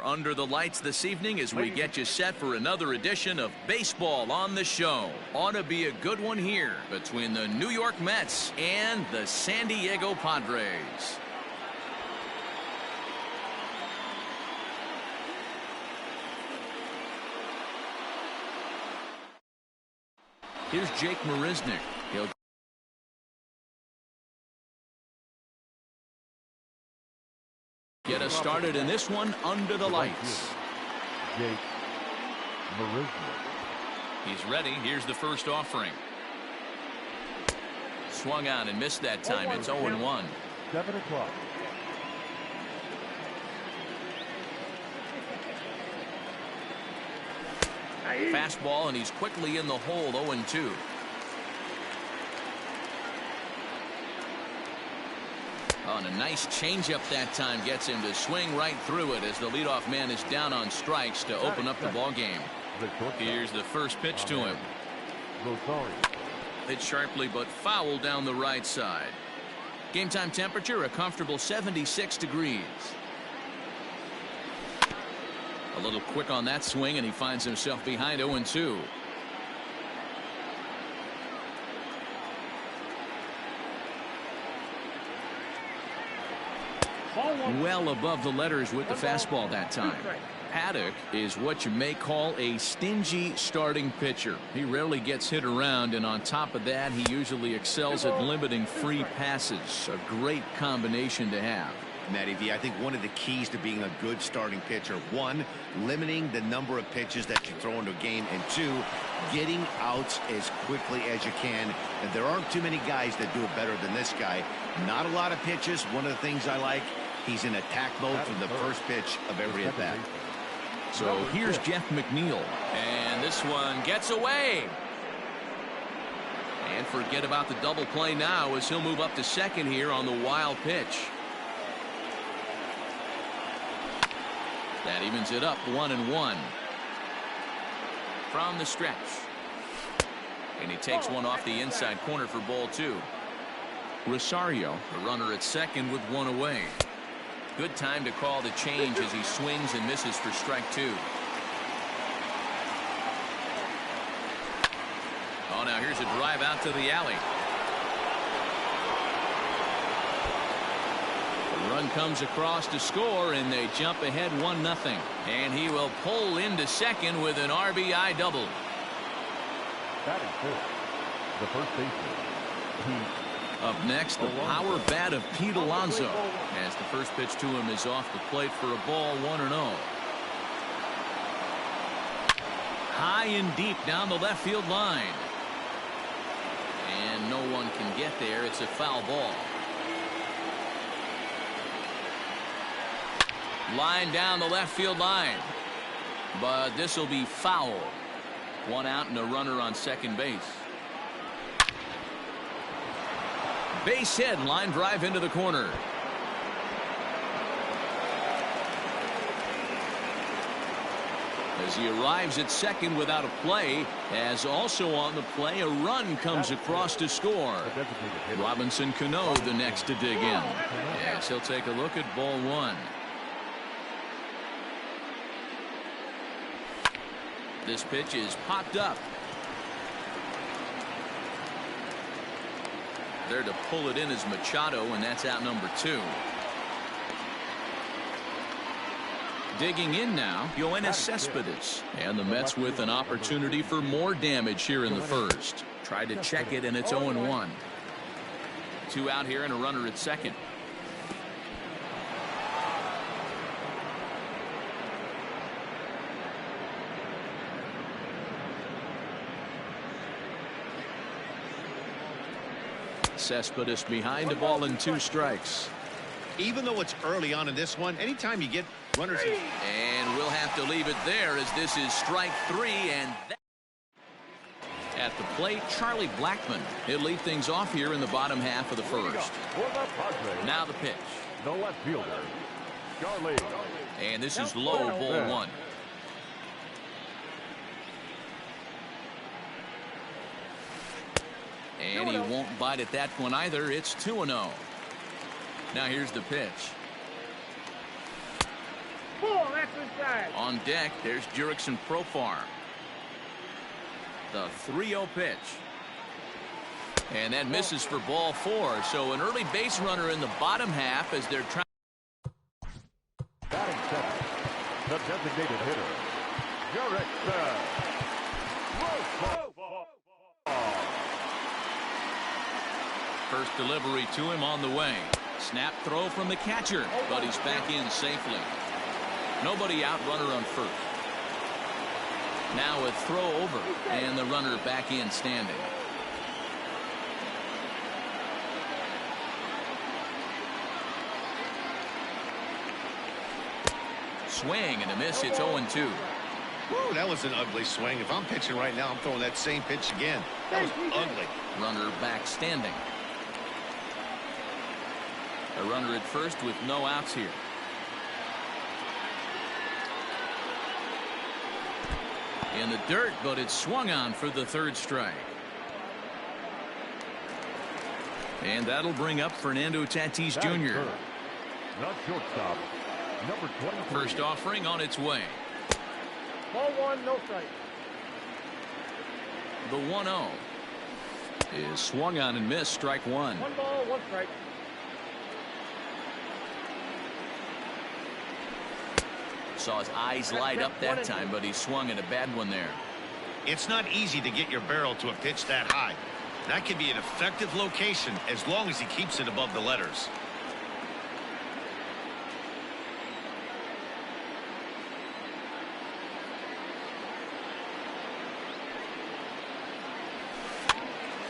under the lights this evening as we get you set for another edition of Baseball on the Show. Ought to be a good one here between the New York Mets and the San Diego Padres. Here's Jake Marisnick. He'll get us started in this one under the lights. Jake Marisnick. He's ready. Here's the first offering. Swung out and missed that time. It's 0-1. 7 o'clock. Fastball, and he's quickly in the hole. 0-2. Oh, and a nice changeup that time gets him to swing right through it as the leadoff man is down on strikes to open up the ball game. Here's the first pitch to him. Hit sharply but foul down the right side. Game time temperature a comfortable 76 degrees. A little quick on that swing, and he finds himself behind 0-2. Well above the letters with the fastball that time. Paddock is what you may call a stingy starting pitcher. He rarely gets hit around, and on top of that, he usually excels at limiting free passes. A great combination to have. Matty V, I think one of the keys to being a good starting pitcher, one, limiting the number of pitches that you throw into a game, and two, getting outs as quickly as you can. And there aren't too many guys that do it better than this guy. Not a lot of pitches. One of the things I like, he's in attack mode from the first pitch of every at bat. So here's Jeff McNeil, and this one gets away. And forget about the double play now as he'll move up to second here on the wild pitch. That evens it up 1-1 from the stretch, and he takes one off the inside corner for ball 2. Rosario, the runner at second with one away. Good time to call the change as he swings and misses for strike 2. Oh, now here's a drive out to the alley. The run comes across to score, and they jump ahead 1-0. And he will pull into second with an RBI double. That is good. The first baseman. Up next, the power bat of Pete Alonso, as the first pitch to him is off the plate for a ball 1-0. High and deep down the left field line. And no one can get there. It's a foul ball. Line down the left field line. But this will be foul. One out and a runner on second base. Base hit, line drive into the corner. As he arrives at second without a play, as also on the play, a run comes across to score. Robinson Cano the next to dig in. Yes, he'll take a look at ball 1. This pitch is popped up. There to pull it in is Machado, and that's out number 2. Digging in now, Yoenis Cespedes, and the Mets with an opportunity for more damage here in the first. Tried to check it, and it's 0-1. 2 out here and a runner at second. Cespedes behind the ball and 2 strikes. Even though it's early on in this one, anytime you get runners. And we'll have to leave it there as this is strike 3. And at the plate, Charlie Blackmon. He'll lead things off here in the bottom half of the first. Now the pitch. The left fielder, Charlie. And this is low, ball 1. And he won't bite at that one either. It's 2-0. Now here's the pitch. On deck, there's Jurickson Profar. The 3-0 pitch. And that misses for ball 4. So an early base runner in the bottom half as they're trying. Batting seventh, the designated hitter, Jurickson Profar. First delivery to him on the way. Snap throw from the catcher, but he's back in safely. Nobody out, runner on first. Now a throw over, and the runner back in standing. Swing and a miss. It's 0-2. Woo, that was an ugly swing. If I'm pitching right now, I'm throwing that same pitch again. That was ugly. Runner back standing. A runner at first with no outs here. In the dirt, but it's swung on for the 3rd strike. And that'll bring up Fernando Tatis Jr. Not shortstop, number 23. First offering on its way. Ball 1, no strike. The 1-0 is swung on and missed. Strike 1. 1 ball, 1 strike. Saw his eyes light up that time, but he swung at a bad one there. It's not easy to get your barrel to a pitch that high. That can be an effective location as long as he keeps it above the letters.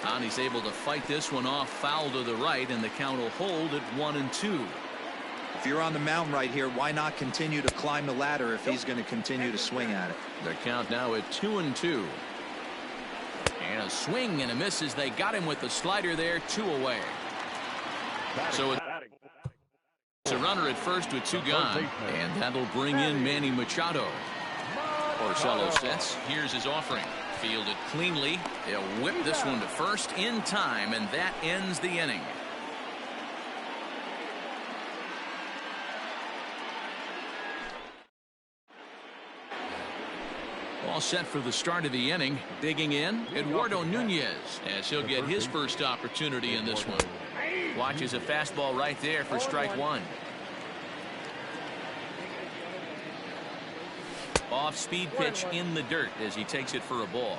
And he's able to fight this one off, foul to the right, and the count will hold at 1-2. If you're on the mound right here, why not continue to climb the ladder if he's going to continue to swing at it? The count now at 2-2. And a swing and a miss as they got him with the slider there, 2 away. So it's a runner at first with 2 gone, and that'll bring in Manny Machado. Porcello sets. Here's his offering. Fielded cleanly. They'll whip this one to first in time, and that ends the inning. All set for the start of the inning. Digging in, Eduardo Nunez, as he'll get his first opportunity in this one. Watches a fastball right there for strike 1. Off speed pitch in the dirt as he takes it for a ball.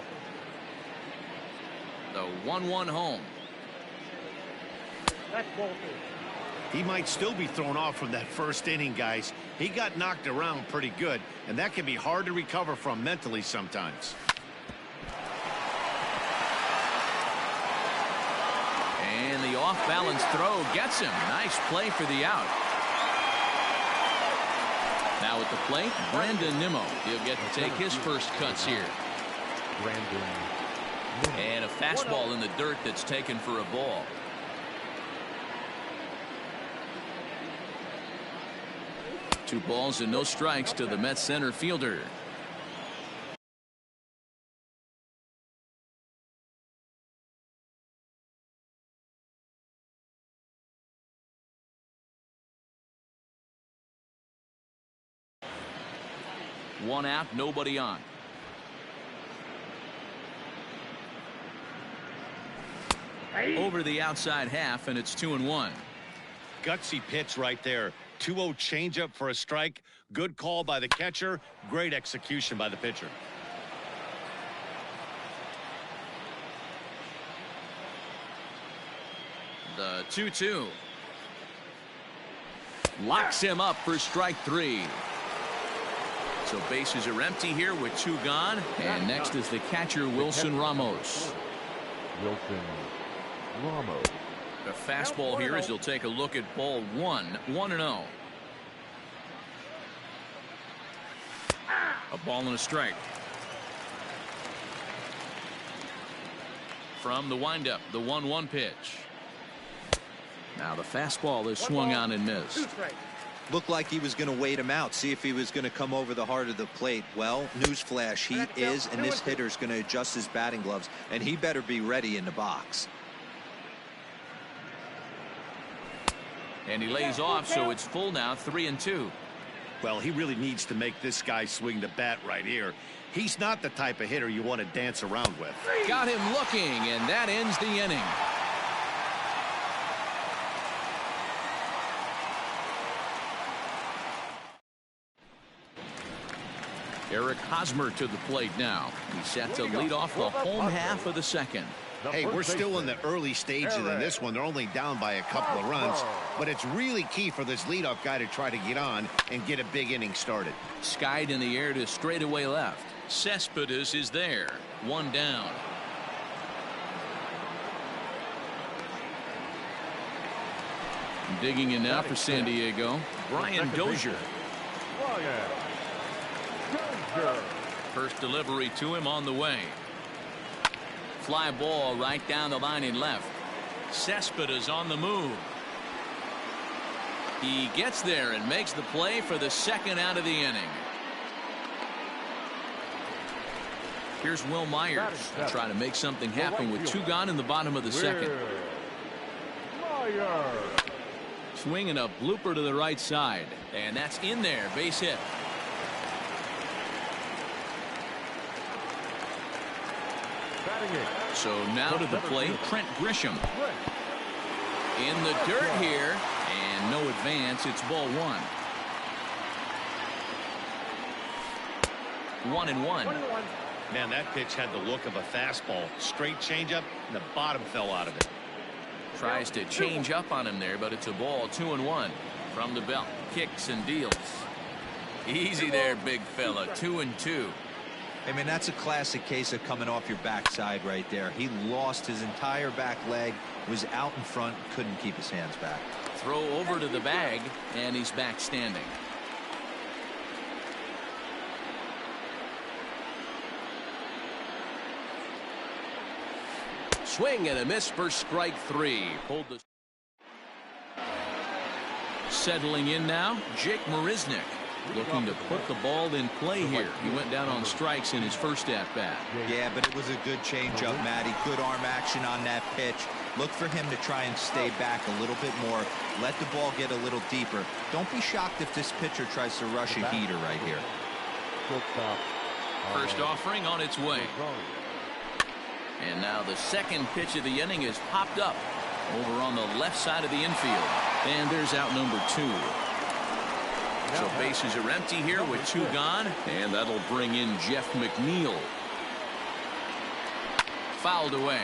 The 1-1 home. That's ball 2. He might still be thrown off from that first inning, guys. He got knocked around pretty good, and that can be hard to recover from mentally sometimes. And the off-balance throw gets him. Nice play for the out. Now at the plate, Brandon Nimmo. He'll get to take his first cuts here. And a fastball in the dirt that's taken for a ball. Two balls and no strikes to the Mets center fielder. One out, nobody on. Over the outside half, and it's 2-1. Gutsy pitch right there. 2-0 changeup for a strike. Good call by the catcher. Great execution by the pitcher. The 2-2. Locks him up for strike 3. So bases are empty here with 2 gone. And next is the catcher, Wilson Ramos. Wilson Ramos. The fastball here as he'll take a look at ball 1. 1-0. A ball and a strike. From the windup, the 1-1 pitch. Now the fastball is swung on and missed. Looked like he was going to wait him out, see if he was going to come over the heart of the plate. Well, newsflash, he is, and this hitter's going to adjust his batting gloves, and he better be ready in the box. And he lays off, so it's full now, 3-2. Well, he really needs to make this guy swing the bat right here. He's not the type of hitter you want to dance around with. Got him looking, and that ends the inning. Eric Hosmer to the plate now. He's set to lead off the home half of the second. Hey, we're still in the early stages in this one. They're only down by a couple of runs, but it's really key for this leadoff guy to try to get on and get a big inning started. Skied in the air to straightaway left. Cespedes is there. One down. Digging in now for San Diego, Brian Dozier. First delivery to him on the way. Fly ball right down the line and left. Cespedes on the move. He gets there and makes the play for the second out of the inning. Here's Will Myers to try to make something happen with 2 gone in the bottom of the second. Swinging a blooper to the right side, and that's in there. Base hit. So now to the plate, Trent Grisham. In the dirt here, and no advance. It's ball 1. 1-1. Man, that pitch had the look of a fastball. Straight changeup, and the bottom fell out of it. Tries to change up on him there, but it's a ball. 2-1 from the belt. Kicks and deals. Easy there, big fella. 2-2. I mean, that's a classic case of coming off your backside right there. He lost his entire back leg, was out in front, couldn't keep his hands back. Throw over to the bag, and he's back standing. Swing and a miss for strike 3. Pulled the... Settling in now, Jake Marisnick. Looking to put the ball in play here. He went down on strikes in his first at-bat. Yeah, but it was a good changeup, Matty. Good arm action on that pitch. Look for him to try and stay back a little bit more. Let the ball get a little deeper. Don't be shocked if this pitcher tries to rush a heater right here. First offering on its way. And now the second pitch of the inning is popped up over on the left side of the infield. And there's out number 2. So bases are empty here with 2 gone, and that'll bring in Jeff McNeil. Fouled away.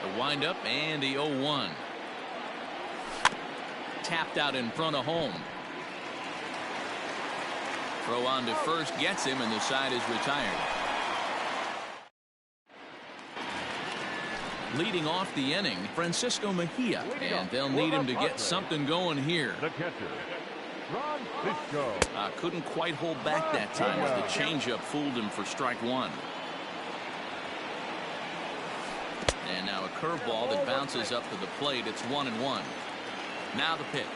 The windup and the 0-1. Tapped out in front of home. Throw on to first gets him, and the side is retired. Leading off the inning, Francisco Mejia, and they'll need him to get something going here. The catcher, Francisco. Couldn't quite hold back that time as the changeup fooled him for strike 1. And now a curveball that bounces up to the plate. It's 1-1. Now the pitch.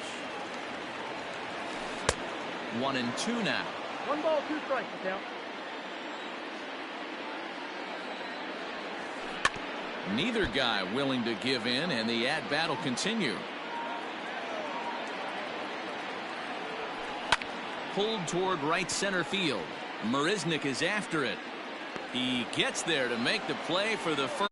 1-2 now. 1 ball, 2 strikes. Count. Neither guy willing to give in, and the at-bat will continue. Pulled toward right center field. Marisnick is after it. He gets there to make the play for the first.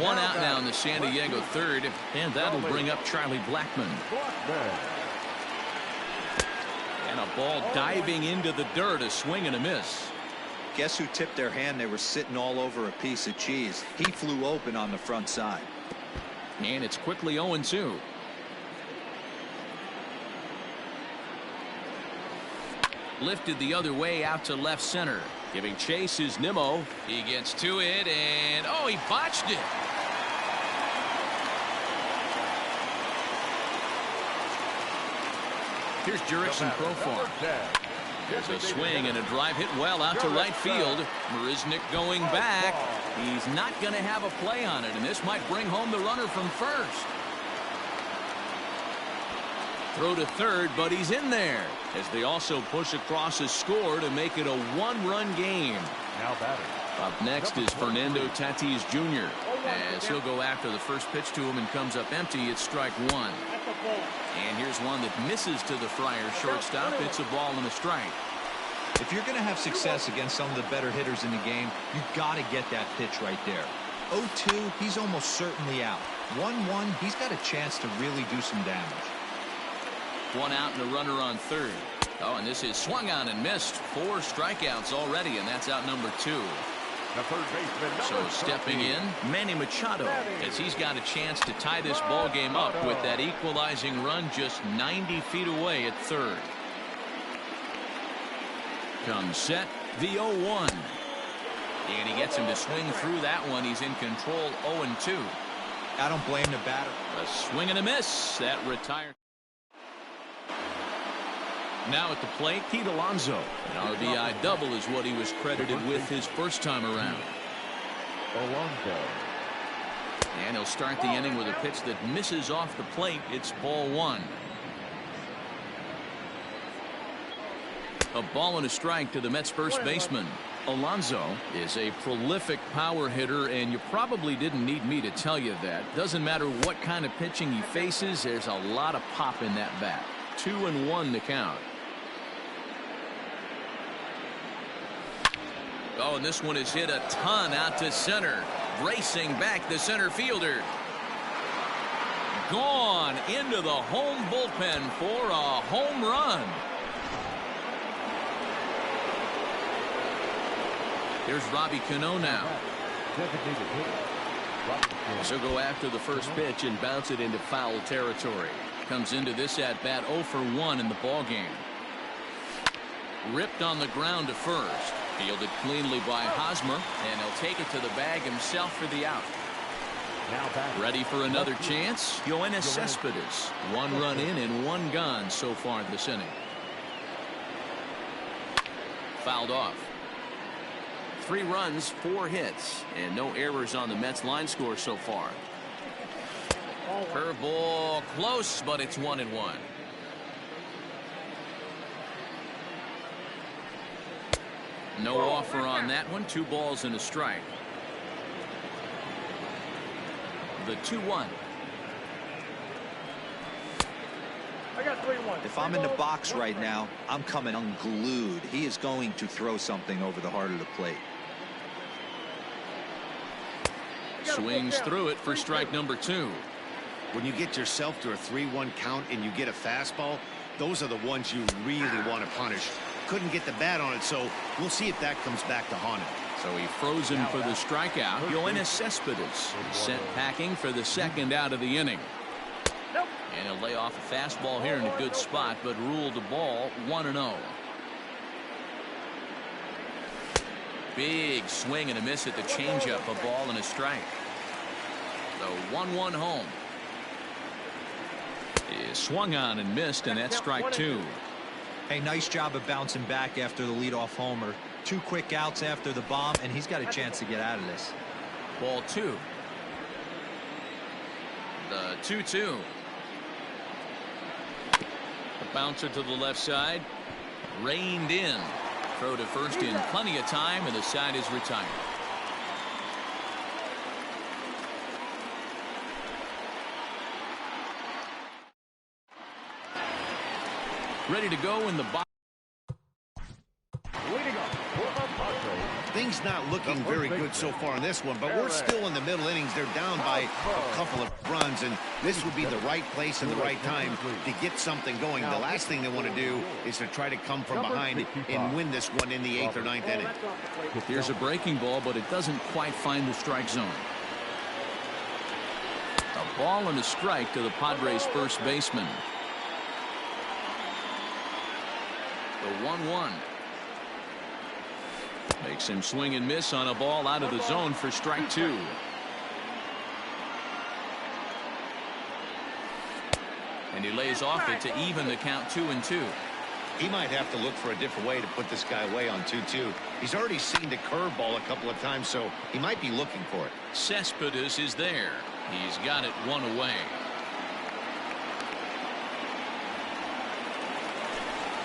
1 out now in the San Diego third, and that'll bring up Charlie Blackmon. And a ball diving into the dirt, a swing and a miss. Guess who tipped their hand? They were sitting all over a piece of cheese. He flew open on the front side. And it's quickly 0-2. Lifted the other way out to left center. Giving chase is Nimmo. He gets to it, and oh, he botched it. Here's Jurickson Profar. There's a swing and a drive hit well out to right field. Marisnick going back. He's not going to have a play on it, and this might bring home the runner from first. Throw to third, but he's in there as they also push across a score to make it a 1-run game. Now batting. Up next is Fernando Tatis Jr. As he'll go after the first pitch to him and comes up empty, it's strike one. And here's one that misses to the Friars shortstop. It's a ball and a strike. If you're going to have success against some of the better hitters in the game, you've got to get that pitch right there. 0-2, he's almost certainly out. 1-1, he's got a chance to really do some damage. One out and a runner on third. Oh, and this is swung on and missed. 4 strikeouts already, and that's out number 2. The third baseman, So stepping in, Manny Machado, as he's got a chance to tie this ball game up with that equalizing run just 90 feet away at third. Comes set, the 0-1. And he gets him to swing through that one. He's in control, 0-2. I don't blame the batter. A swing and a miss. That retired. Now at the plate, Pete Alonso. An RBI double is what he was credited with his first time around. Alonso. And he'll start the inning with a pitch that misses off the plate. It's ball 1. A ball and a strike to the Mets first baseman. Alonso is a prolific power hitter, and you probably didn't need me to tell you that. Doesn't matter what kind of pitching he faces, there's a lot of pop in that bat. 2-1 to count. Oh, and this one is hit a ton out to center. Racing back the center fielder. Gone into the home bullpen for a home run. Here's Robbie Cano now. So go after the first pitch and bounce it into foul territory. Comes into this at bat 0 for 1 in the ball game. Ripped on the ground to first. Fielded cleanly by Hosmer, and he'll take it to the bag himself for the out. Ready for another chance? Yoenis Cespedes. 1 run in and 1 gone so far this inning. Fouled off. 3 runs, 4 hits, and no errors on the Mets line score so far. Curveball close, but it's 1-1. No offer on that one. 2 balls and a strike. The 2-1. If I'm in the box right now, I'm coming unglued. He is going to throw something over the heart of the plate. Swings through it for strike number 2. When you get yourself to a 3-1 count and you get a fastball, those are the ones you really want to punish. Couldn't get the bat on it, so we'll see if that comes back to haunt him. So he froze him for the strikeout. Yoenis Cespedes sent packing for the second out of the inning. And he'll lay off a fastball here in a good spot, but ruled the ball 1-0. Big swing and a miss at the changeup, a ball and a strike. The 1-1 home. Is swung on and missed, and that's strike 2. Hey, nice job of bouncing back after the leadoff homer. 2 quick outs after the bomb, and he's got a chance to get out of this. Ball 2. The 2-2. A bouncer to the left side. Reined in. Throw to first in plenty of time, and the side is retired. Ready to go in the box. Things not looking very good so far in this one, but we're still in the middle innings. They're down by a couple of runs, and this would be the right place and the right time to get something going. The last thing they want to do is to try to come from behind and win this one in the 8th or 9th inning. Here's a breaking ball, but it doesn't quite find the strike zone. A ball and a strike to the Padres first baseman. The 1-1. Makes him swing and miss on a ball out of the zone for strike 2. And he lays off it to even the count 2-2. He might have to look for a different way to put this guy away on 2-2. He's already seen the curveball a couple of times, so he might be looking for it. Cespedes is there. He's got it 1 away.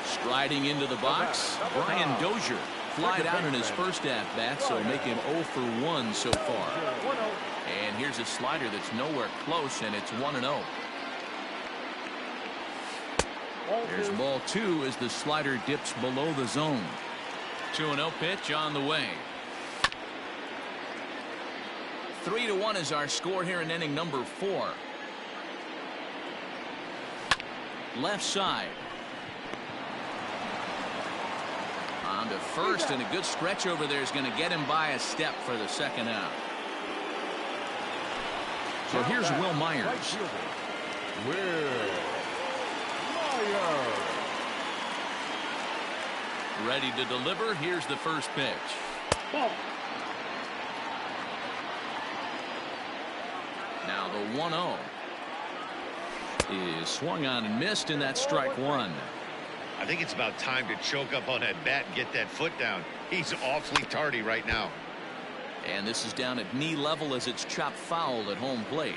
Striding into the box, Brian Dozier. flied out in his first at-bat, so make him 0 for 1 so far. 1-0. And here's a slider that's nowhere close, and it's 1-0. There's ball 2 as the slider dips below the zone. 2-0 pitch on the way. 3-1 is our score here in inning number 4. Left side. On to first, and a good stretch over there is going to get him by a step for the second out. So here's Will Myers. Ready to deliver. Here's the first pitch. Ball. Now the 1-0 is swung on and missed, and that's strike 1. I think it's about time to choke up on that bat and get that foot down. He's awfully tardy right now. And this is down at knee level as it's chopped foul at home plate.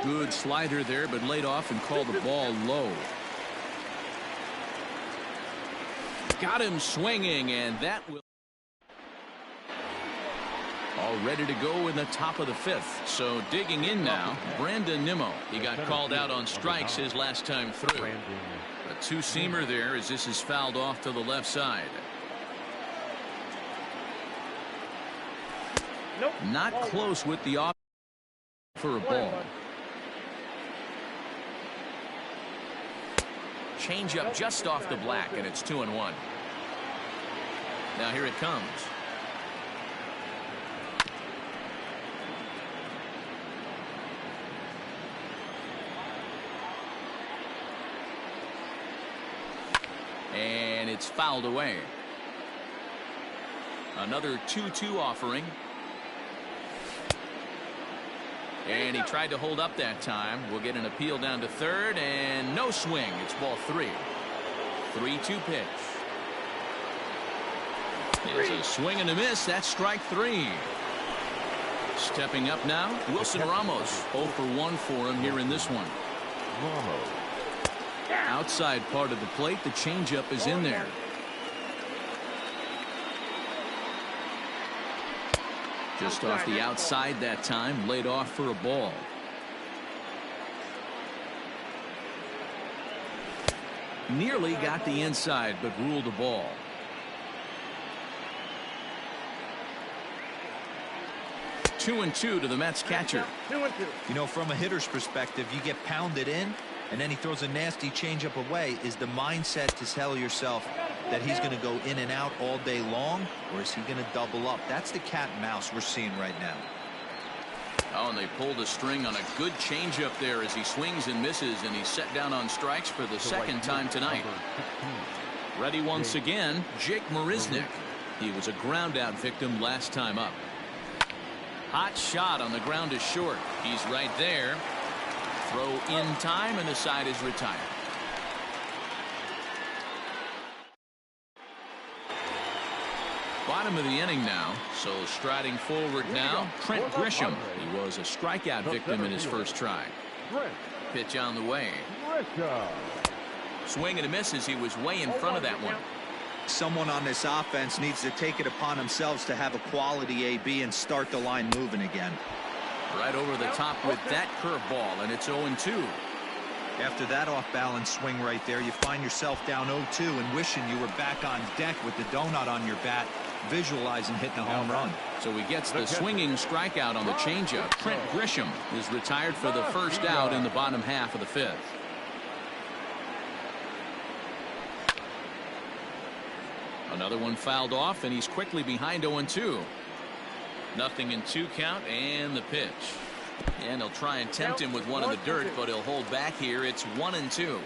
Good slider there, but laid off and called the ball low. Got him swinging, and that will. All ready to go in the top of the 5th. So digging in now, Brandon Nimmo. He got called out on strikes his last time through. A two-seamer there as this is fouled off to the left side. Nope. Not close with the off for a ball. Change up just off the black, and it's 2-1. Now here it comes. And it's fouled away. Another 2-2 offering. And he tried to hold up that time. We'll get an appeal down to third, and no swing. It's ball 3. 3-2 pitch. It's a swing and a miss. That's strike 3. Stepping up now, Wilson Ramos. 0 for 1 for him here in this one. Outside part of the plate, the changeup is in there. Just off the outside that time, laid off for a ball. Nearly got the inside, but ruled a ball. Two and two to the Mets catcher. 2-2. You know, from a hitter's perspective, you get pounded in, and then he throws a nasty changeup away. Is the mindset to tell yourself that he's going to go in and out all day long, or is he going to double up? That's the cat and mouse we're seeing right now. Oh, and they pulled a string on a good changeup there as he swings and misses, and he's set down on strikes for the second time tonight. Ready once again, Jake Marisnick. He was a ground out victim last time up. Hot shot on the ground is short. He's right there. Throw in time, and the side is retired. Bottom of the inning now, so striding forward now, Trent Grisham. He was a strikeout victim in his first try. Pitch on the way. Swing and a miss as he was way in front of that one. Someone on this offense needs to take it upon themselves to have a quality AB and start the line moving again. Right over the top with that curveball, and it's 0-2. After that off-balance swing right there, you find yourself down 0-2 and wishing you were back on deck with the donut on your bat, visualizing hitting a home run. So he gets the swinging strikeout on the changeup. Trent Grisham is retired for the first out in the bottom half of the 5th. Another one fouled off, and he's quickly behind 0-2. Nothing in 2 count, and the pitch. And he'll try and tempt him with one in the dirt, but he'll hold back here. It's 1-2.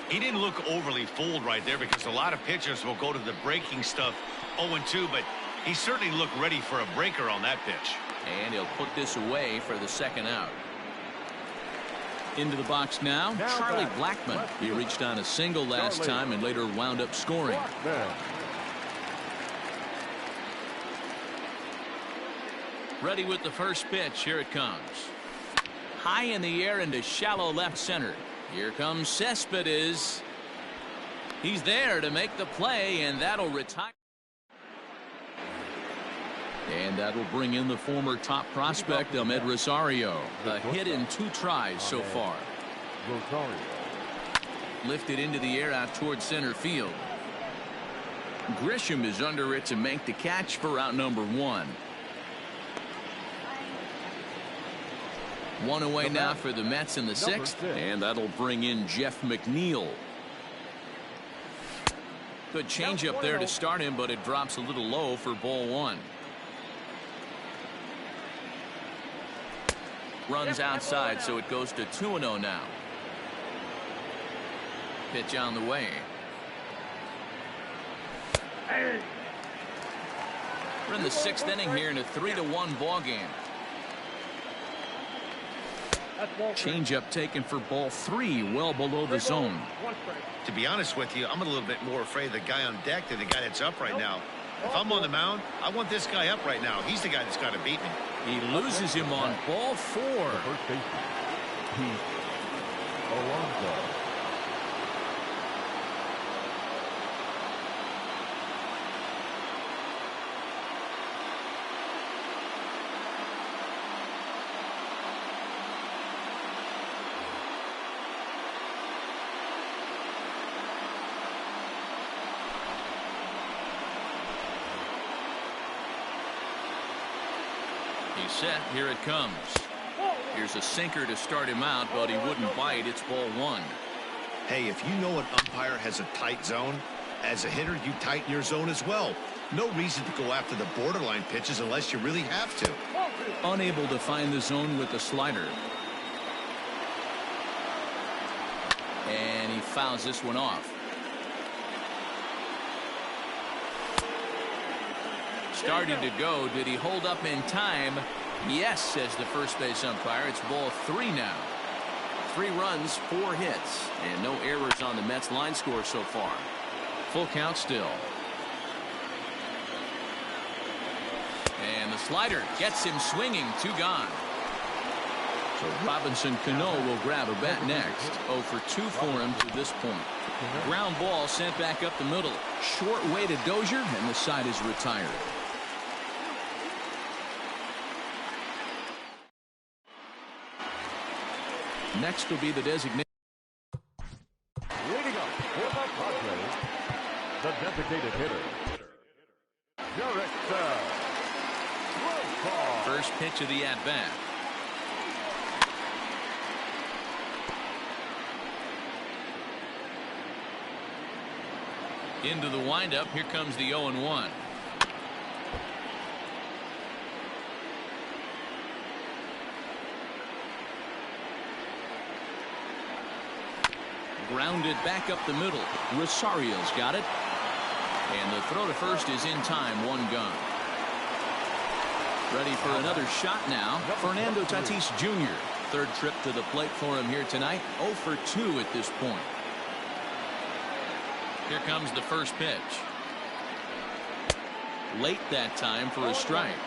He didn't look overly fooled right there, because a lot of pitchers will go to the breaking stuff 0-2, but he certainly looked ready for a breaker on that pitch. And he'll put this away for the second out. Into the box now, Charlie Blackmon. He reached on a single last time and later wound up scoring. Ready with the first pitch. Here it comes. High in the air into shallow left center. Here comes Cespedes. He's there to make the play, and that'll retire. And that'll bring in the former top prospect, Ahmed Rosario. A hit in 2 tries so far. Rosario. Lifted into the air out towards center field. Grisham is under it to make the catch for out number 1. 1 away now for the Mets in the 6th, and that'll bring in Jeff McNeil. Good change up there to start him, but it drops a little low for ball 1. Runs outside, so it goes to 2-0 now. Pitch on the way. We're in the 6th inning here in a 3-1 ball game. Changeup taken for ball 3, well below the zone. To be honest with you, I'm a little bit more afraid of the guy on deck than the guy that's up right now. If I'm on the mound, I want this guy up right now. He's the guy that's got to beat me. He loses him on ball 4. First baseman, Pete Alonso. He's set. Here it comes. Here's a sinker to start him out, but he wouldn't bite. It's ball 1. Hey, if you know an umpire has a tight zone, as a hitter, you tighten your zone as well. No reason to go after the borderline pitches unless you really have to. Unable to find the zone with the slider. And he fouls this one off. Started to go. Did he hold up in time? Yes, says the first base umpire. It's ball 3 now. 3 runs, 4 hits, and no errors on the Mets line score so far. Full count still. And the slider gets him swinging. 2 gone. So Robinson Cano will grab a bat next. 0 for 2 for him to this point. Ground ball sent back up the middle. Short way to Dozier, and the side is retired. Next will be the designated. Leading up for the Padres, the designated hitter, Derek Rosa. First pitch of the at-bat. Into the windup. Here comes the 0-1. Grounded back up the middle. Rosario's got it. And the throw to first is in time. 1 gone. Ready for another shot now. Fernando Tatis Jr. Third trip to the plate for him here tonight. 0 for 2 at this point. Here comes the first pitch. Late that time for a strike.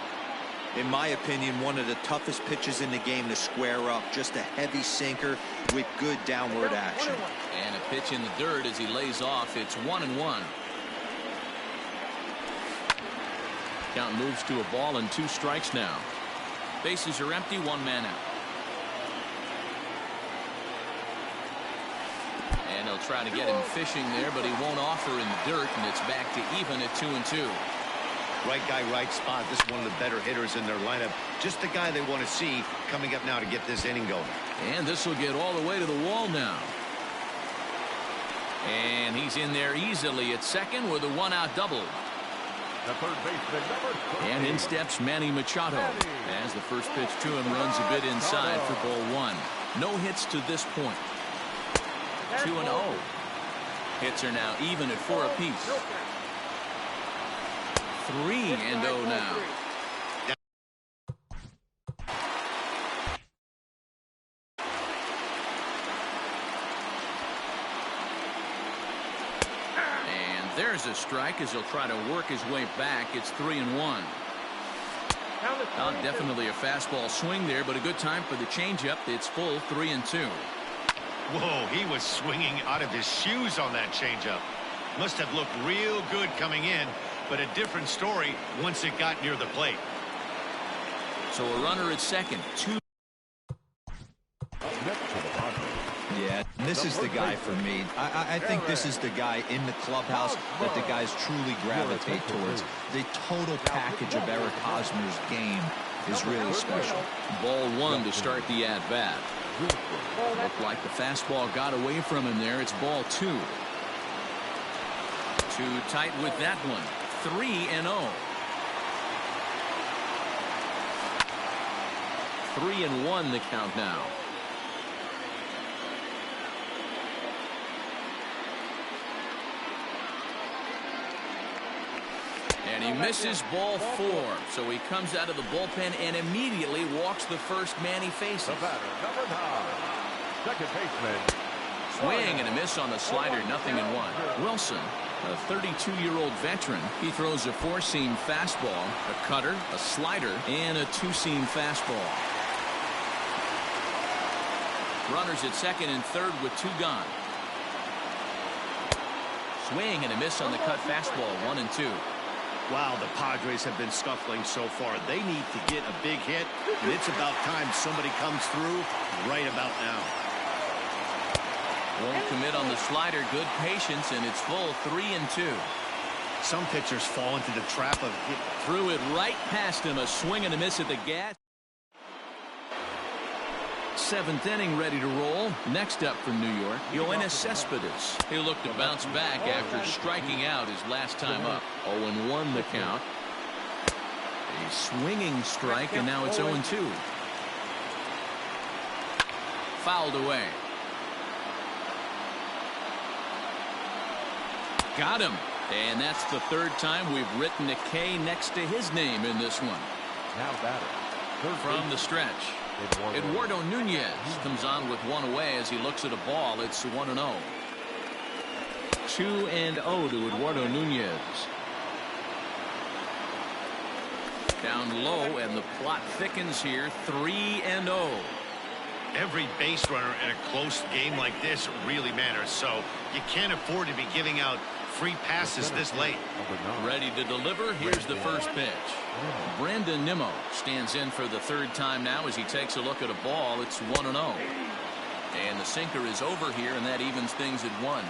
In my opinion, one of the toughest pitches in the game to square up. Just a heavy sinker with good downward action. And a pitch in the dirt as he lays off. It's 1-1. Count moves to a ball and 2 strikes now. Bases are empty. 1 man out. And they'll try to get him fishing there, but he won't offer in the dirt, and it's back to even at 2-2. Right guy, right spot. This is one of the better hitters in their lineup. Just the guy they want to see coming up now to get this inning going. And this will get all the way to the wall now. And he's in there easily at second with a 1-out double. The third baseman, number 30. And in steps Manny Machado as the first pitch to him runs a bit inside for ball 1. No hits to this point. 2-0. Hits are now even at 4 apiece. 3-0 now. And there's a strike as he'll try to work his way back. It's 3-1. Definitely a fastball swing there, but a good time for the changeup. It's full 3-2. Whoa, he was swinging out of his shoes on that changeup. Must have looked real good coming in, but a different story once it got near the plate. So a runner at second. Yeah, this is the guy for me. I think this is the guy in the clubhouse that the guys truly gravitate towards. The total package of Eric Hosmer's game is really special. Ball one to start the at-bat. Looked like the fastball got away from him there. It's ball two. Too tight with that one. 3-0. 3-1 the count now. And he misses ball four. So he comes out of the bullpen and immediately walks the first man he faces. The batter, number 9, second baseman. Swing and a miss on the slider, 0-1. Wilson, a 32-year-old veteran. He throws a four-seam fastball, a cutter, a slider, and a two-seam fastball. Runners at second and third with two gone. Swing and a miss on the cut fastball, 1-2. Wow, the Padres have been scuffling so far. They need to get a big hit, and it's about time somebody comes through right about now. Won't commit on the slider. Good patience, and it's full, 3-2. Some pitchers fall into the trap of Threw it right past him. A swing and a miss at the gas. Seventh inning ready to roll. Next up from New York, Yoenis Cespedes. He'll look to bounce back after striking out his last time up. 0-1 the count. A swinging strike, and now it's 0-2. Fouled away. Got him. And that's the third time we've written a K next to his name in this one. Now batter. From the stretch, Eduardo Nunez comes on with one away as he looks at a ball. It's 1-0. 2-0 to Eduardo Nunez. Down low, and the plot thickens here. 3-0. every base runner in a close game like this really matters. So you can't afford to be giving out free passes this late. Ready to deliver. Here's the first pitch. Brandon Nimmo stands in for the third time now as he takes a look at a ball. It's 1-0. And the sinker is over here, and that evens things at 1.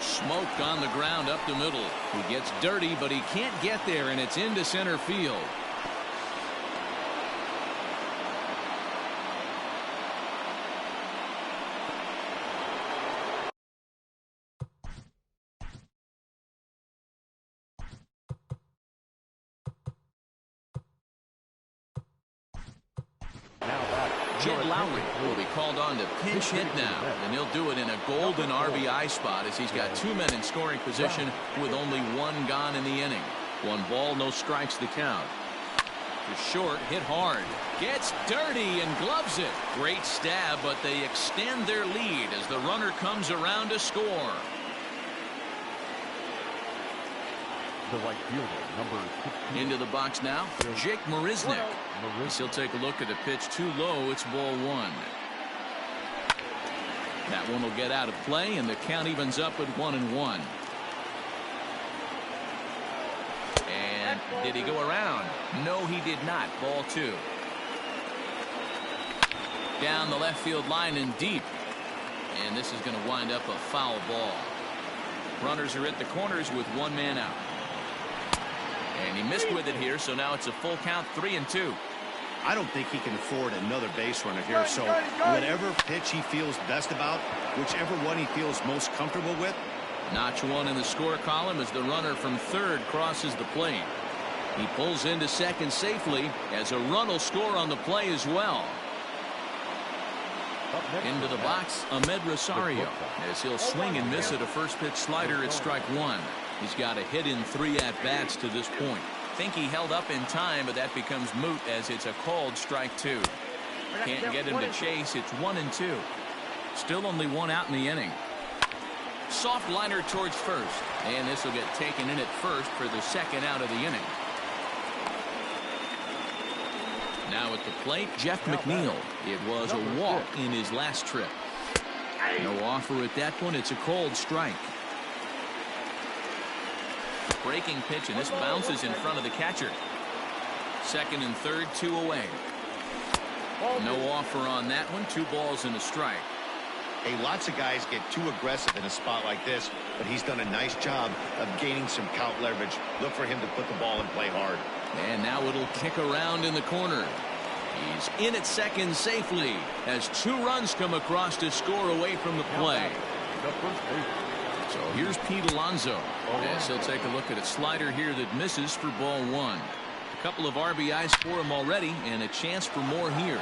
Smoke on the ground up the middle. He gets dirty, but he can't get there, and it's into center field. Jed Lowry will be called on to pinch hit now, and he'll do it in a golden RBI spot as he's got 2 men in scoring position with only 1 gone in the inning. 1 ball, no strikes the count. To short, hit hard, gets dirty and gloves it. Great stab, but they extend their lead as the runner comes around to score. The right fielder, number 15. Into the box now, Jake Marisnick. He'll take a look at a pitch too low. It's ball 1. That one will get out of play, and the count evens up at 1-1. And did he go around? No, he did not. Ball 2. Down the left field line and deep. And this is going to wind up a foul ball. Runners are at the corners with 1 man out. And he missed with it here, so now it's a full count, 3-2. I don't think he can afford another base runner here, so whatever pitch he feels best about, whichever one he feels most comfortable with. Notch 1 in the score column as the runner from third crosses the plate. He pulls into second safely as a run will score on the play as well. Into the box, Ahmed Rosario, as he'll swing and miss at a first pitch slider at strike 1. He's got a hit in 3 at-bats to this point. Think he held up in time, but that becomes moot as it's a called strike 2. Can't get him to chase. It's 1-2. Still only 1 out in the inning. Soft liner towards first, and this will get taken in at first for the 2nd out of the inning. Now at the plate, Jeff McNeil. It was a walk in his last trip. No offer at that one. It's a cold strike. Breaking pitch, and this bounces in front of the catcher. Second and third, 2 away. No offer on that one. 2 balls and a strike. Hey, lots of guys get too aggressive in a spot like this, but he's done a nice job of gaining some count leverage. Look for him to put the ball and play hard. And now it'll kick around in the corner. He's in at second safely as 2 runs come across to score away from the play. So here's Pete Alonso. As he'll take a look at a slider here that misses for ball 1. A couple of RBIs for him already, and a chance for more here.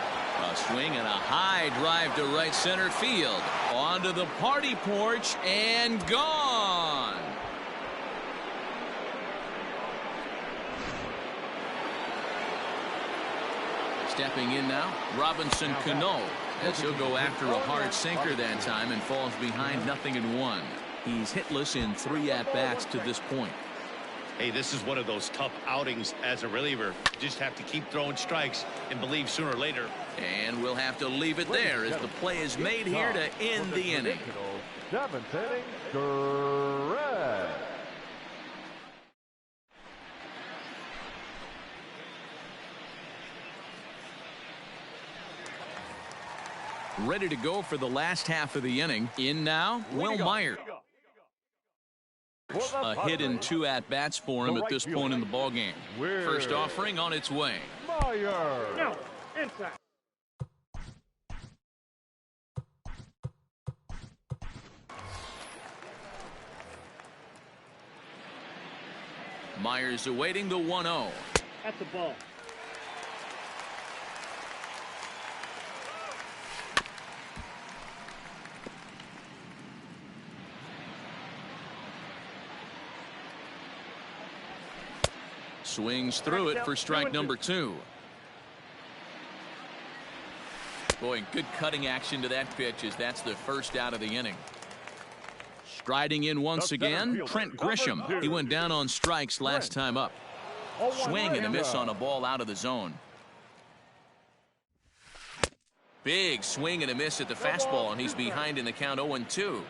A swing and a high drive to right center field. Onto the party porch and gone. Stepping in now, Robinson Cano, as he'll go after a hard sinker that time and falls behind 0-1. He's hitless in 3 at-bats to this point. Hey, this is one of those tough outings as a reliever. Just have to keep throwing strikes and believe sooner or later. And we'll have to leave it there as the play is made here to end the inning. 7th inning, correct. Ready to go for the last half of the inning. In now, Will Myers. A hit and 2 at-bats for him at this point in the ballgame. First offering on its way. Myers. No, inside. Myers awaiting the 1-0. That's a ball. Swings through it for strike number 2. Boy, good cutting action to that pitch as that's the first out of the inning. Striding in once again, Trent Grisham. He went down on strikes last time up. Swing and a miss on a ball out of the zone. Big swing and a miss at the fastball, and he's behind in the count 0-2.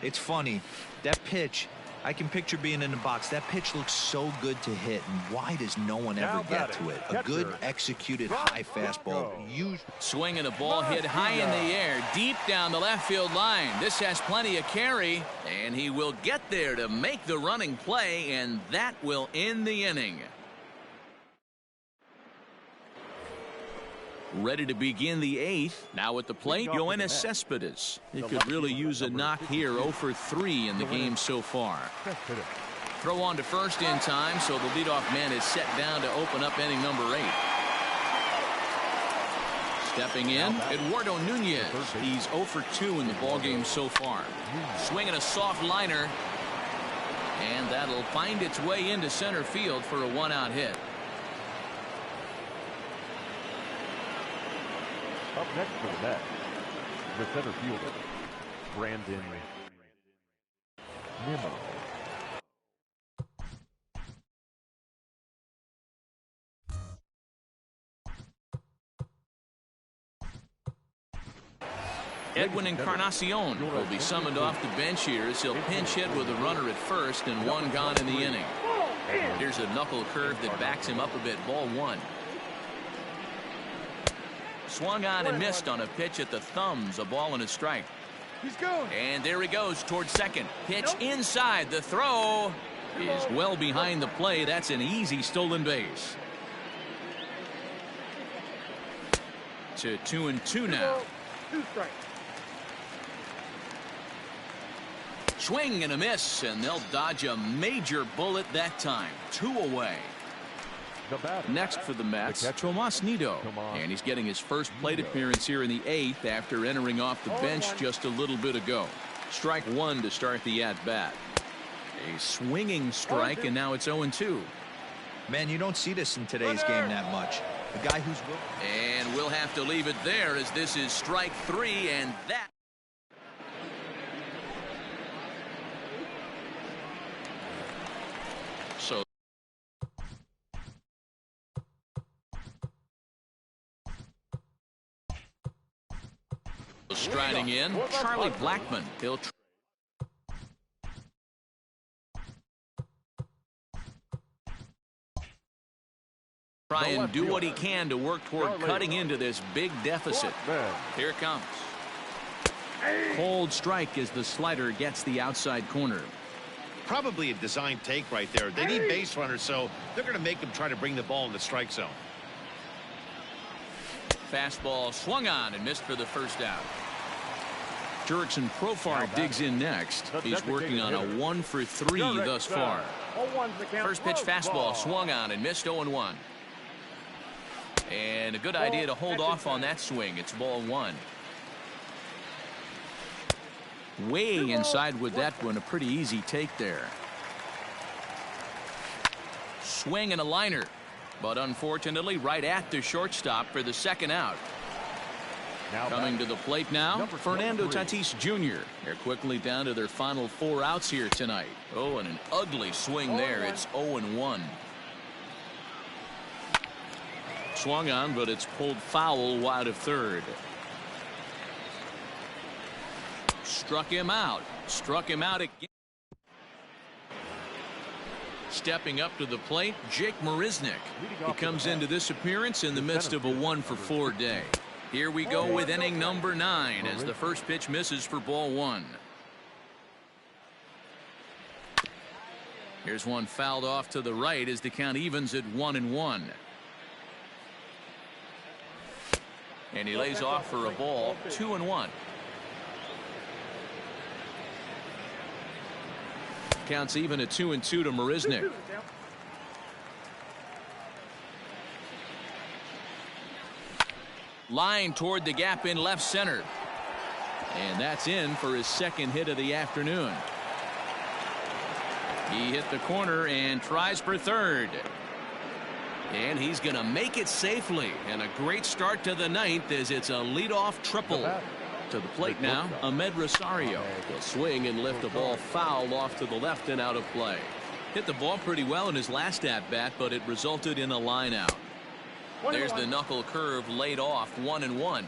It's funny, that pitch, I can picture being in the box. That pitch looks so good to hit, and why does no one ever get to it? A good executed high fastball. Swing and a ball hit high in the air, deep down the left field line. This has plenty of carry, and he will get there to make the running play, and that will end the inning. Ready to begin the 8th. Now at the plate, Yoenis Cespedes. He could really use a knock here. 0 for 3 in the game so far. Throw on to first in time, so the leadoff man is set down to open up inning number 8. Stepping in, Eduardo Nunez. He's 0 for 2 in the ballgame so far. Swinging a soft liner, and that'll find its way into center field for a 1-out hit. Up next for the net, the center fielder, Brandon Nimmo. Edwin Encarnacion will be summoned off the bench here as he'll pinch hit with a runner at first and 1 gone in the inning. Here's a knuckle curve that backs him up a bit. Ball 1. Swung on and missed on a pitch at the thumbs. A ball and a strike. He's going. And there he goes towards second. Pitch inside. The throw is well behind the play. That's an easy stolen base. To 2-2 now. 2 strikes. Swing and a miss, and they'll dodge a major bullet that time. 2 away. Next for the Mets, Tomas Nido, and he's getting his first plate appearance here in the 8th after entering off the bench just a little bit ago. Strike 1 to start the at-bat. A swinging strike, and now it's 0-2. Man, you don't see this in today's game that much. The guy who's... And we'll have to leave it there as this is strike 3, and that... So... Striding in, Charlie Blackmon. He'll try and do what he can to work toward cutting into this big deficit. Here it comes. Cold strike as the slider gets the outside corner. Probably a design take right there. They need base runners, so they're going to make them try to bring the ball in the strike zone. Fastball swung on and missed for the first out. Jurickson Profar digs in next. He's working on a 1-for-3 thus far. First pitch fastball swung on and missed 0-1. And a good idea to hold off on that swing. It's ball 1. Way inside with that one. A pretty easy take there. Swing and a liner. But unfortunately right at the shortstop for the second out. Coming to the plate now, Fernando Tatis Jr. They're quickly down to their final 4 outs here tonight. Oh, and an ugly swing there. It's 0-1. Swung on, but it's pulled foul wide of third. Struck him out. Struck him out again. Stepping up to the plate, Jake Marisnick. He comes into this appearance in the midst of a 1-for-4 day. Here we go with inning number 9 as the first pitch misses for ball 1. Here's one fouled off to the right as the count evens at 1-1. And he lays off for a ball. 2-1. Counts even at 2-2 to Marisnick. Line toward the gap in left center. And that's in for his second hit of the afternoon. He hit the corner and tries for third. And he's going to make it safely. And a great start to the ninth as it's a leadoff triple. To the plate now, Ahmed Rosario. He'll swing and lift the ball foul off to the left and out of play. Hit the ball pretty well in his last at-bat, but it resulted in a line out. There's the knuckle curve laid off. 1-1.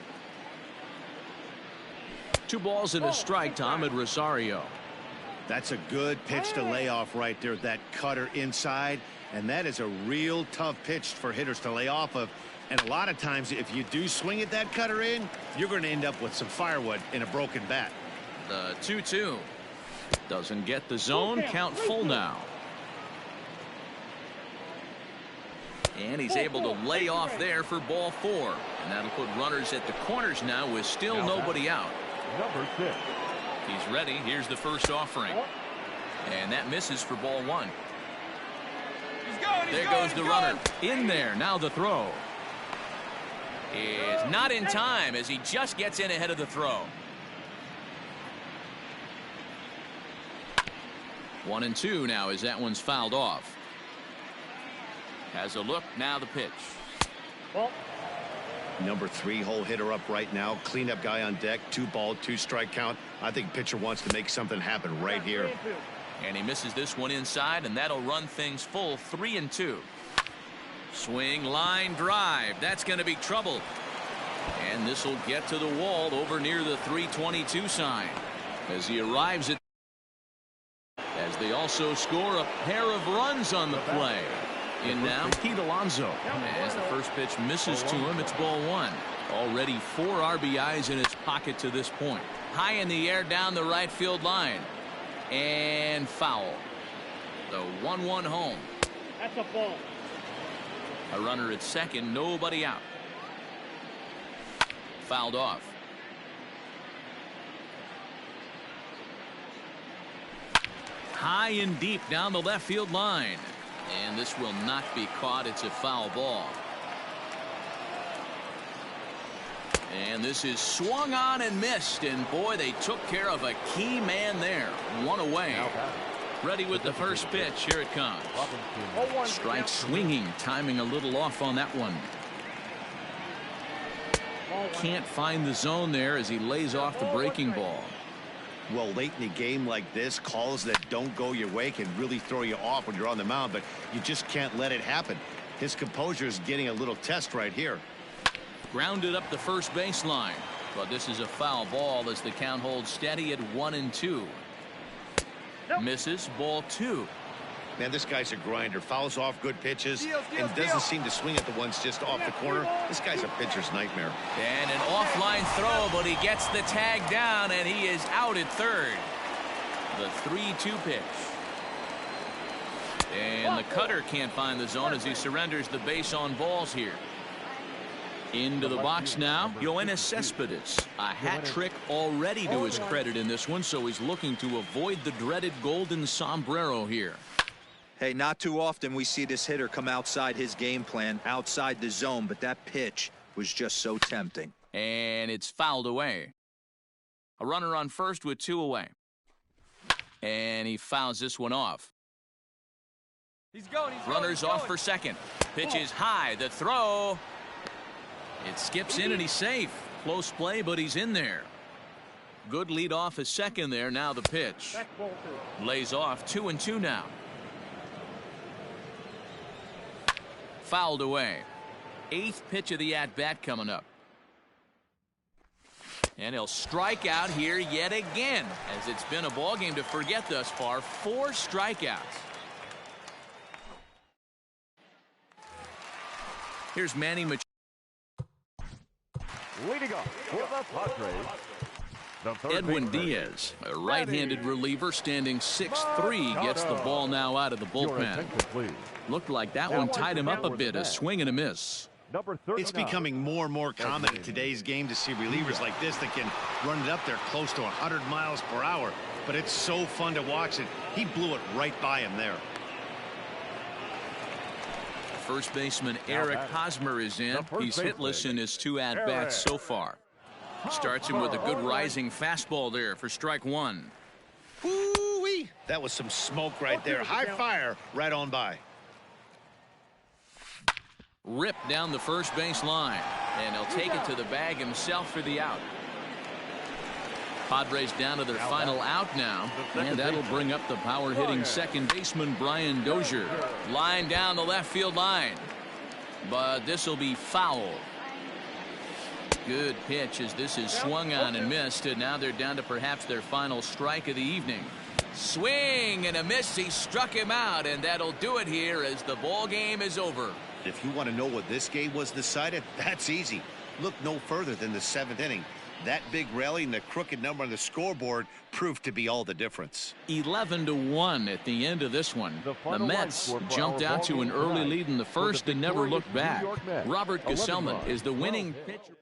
2 balls and a strike to Ahmed Rosario. That's a good pitch to lay off right there. That cutter inside. And that is a real tough pitch for hitters to lay off of. And a lot of times, if you do swing at that cutter in, you're going to end up with some firewood in a broken bat. The 2-2. Doesn't get the zone. Count full now. And he's able to lay off there for ball 4. And that'll put runners at the corners now with still nobody out. Number 6. He's ready. Here's the first offering. And that misses for ball 1. There goes the runner. In there. Now the throw. Is not in time as he just gets in ahead of the throw. 1-2 now as that one's fouled off. Has a look. Now the pitch. Number 3 hole hitter up right now. Cleanup guy on deck. 2-ball, 2-strike count. I think pitcher wants to make something happen right here. And he misses this one inside, and that'll run things full. 3-2. Swing, line, drive. That's going to be trouble. And this will get to the wall over near the 322 sign as he arrives at. As they also score a pair of runs on the play. In now, Pete Alonso. As the first pitch misses to him, it's ball 1. Already 4 RBIs in his pocket to this point. High in the air down the right field line. And foul. The 1-1 home. That's a ball. A runner at second, nobody out. Fouled off. High and deep down the left field line. And this will not be caught. It's a foul ball. And this is swung on and missed. And boy, they took care of a key man there. 1 away. Ready with the first pitch. Here it comes. Strike swinging. Timing a little off on that one. Can't find the zone there as he lays off the breaking ball. Well, late in the game like this, calls that don't go your way can really throw you off when you're on the mound, but you just can't let it happen. His composure is getting a little test right here. Grounded up the first baseline. But this is a foul ball as the count holds steady at 1-2. Nope. Misses, ball 2. Man, this guy's a grinder. Fouls off good pitches and doesn't seem to swing at the ones just off the corner. This guy's a pitcher's nightmare. And an offline throw, but he gets the tag down, and he is out at third. The 3-2 pitch. And the cutter can't find the zone as he surrenders the base on balls here. Into the box now, Yoenis Cespedes. A hat trick already to his credit in this one, so he's looking to avoid the dreaded golden sombrero here. Hey, not too often we see this hitter come outside his game plan, outside the zone, but that pitch was just so tempting. And it's fouled away. A runner on first with 2 away. And he fouls this one off. Runners off for second. Pitch is high. The throw. It skips in and he's safe. Close play, but he's in there. Good lead off at second there. Now the pitch. That's ball 2. Lays off. 2-2 now. Fouled away. 8th pitch of the at-bat coming up. And he'll strike out here yet again, as it's been a ball game to forget thus far. 4 strikeouts. Here's Manny Machado. Leading off for the Padres, the third Edwin baseman, Diaz, a right-handed reliever standing 6'3", gets the ball now out of the Your bullpen. attention, please. Looked like that one tied him up a bit, a swing and a miss. Number 39. It's becoming more and more common in today's game to see relievers like this that can run it up there close to 100 miles per hour. But it's so fun to watch it. He blew it right by him there. First baseman Eric Hosmer is in. He's hitless in his 2 at-bats so far. Starts him with a good rising fastball there for strike 1. Woo-wee. That was some smoke right there. High fire right on by. Ripped down the first base line, and he'll take it to the bag himself for the out. Padres down to their final out now, and that'll bring up the power-hitting second baseman Brian Dozier. Line down the left field line, but this will be foul. Good pitch as this is swung on and missed, and now they're down to perhaps their final strike of the evening. Swing and a miss. He struck him out, and that'll do it here as the ball game is over. If you want to know what this game was decided, that's easy. Look no further than the 7th inning. That big rally and the crooked number on the scoreboard proved to be all the difference. 11-1 at the end of this one. The Mets jumped out to an early lead in the first and never looked back. Robert Gesellman is the winning pitcher.